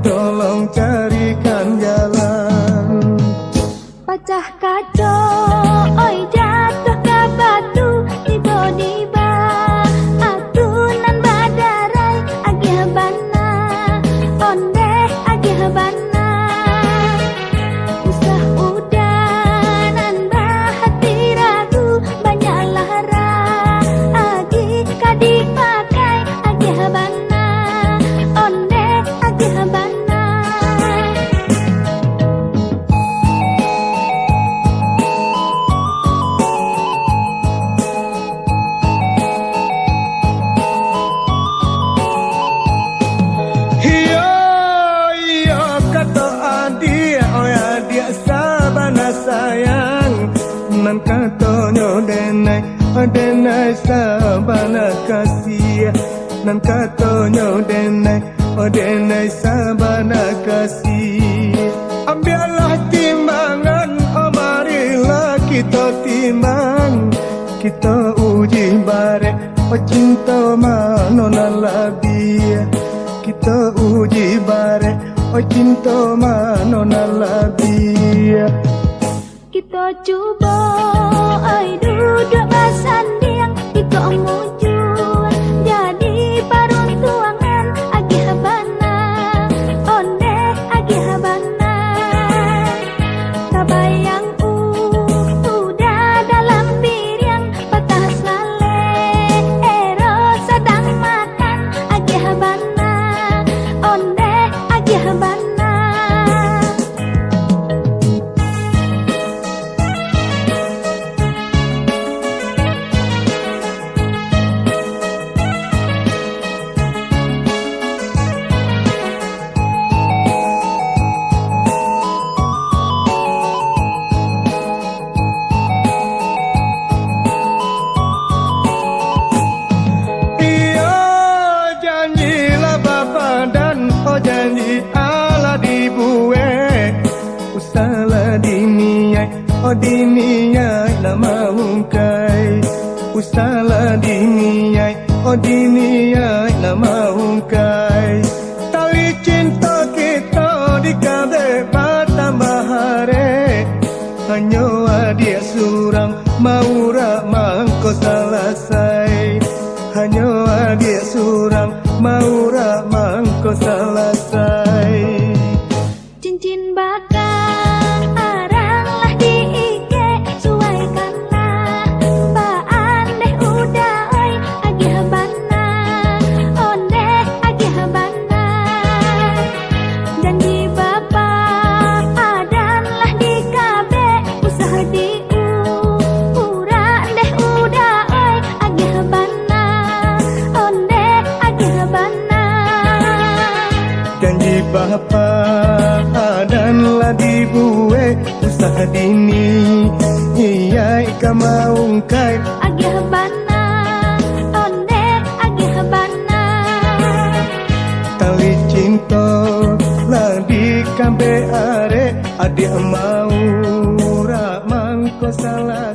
tolong carikan jalan. Pecah kaca, oi jatuh ke batu, tiba-tiba aku nan badarai agih bana, onde agih bana. Usah udah nan bahati ragu, banyak lara agih kadi pakai agih bana, onde agih bana. Nan katonyo denai sabana kasih. Nan katonyo denai sabana kasih. Ambillah timbangan, marilah kita timbang. Kita uji bare, cinta manona labia. Kita uji bare, cinta manona labia. Kita coba ai duduk bersanding, kita mujur jadi peruntungan agih bana, onde agih bana. Tabayang udah dalam piring, patah sale ero sedang makan agih bana, onde agih bana. Janji ala dibuat, usala diniai, diniai lama ungkai. Usala diniai, diniai lama ungkai. Tali cinta kita di kade tambah hari. Hanya dia surang maura mangko selesai. Hanya dia surang maura mangko selesai. Cincin bakal aranglah diike, suaikanlah baan deh udah oi agih bana, onde agih bana. Janji bapak adanlah di kabe, usah diura deh udah oi agih bana, onde agih bana. Janji bapak adanlah dibuat, usaha dini iya ika maungkai agih bana, onde agih bana. Tali cinta lah di kambe are, adik mau rak mangko salah.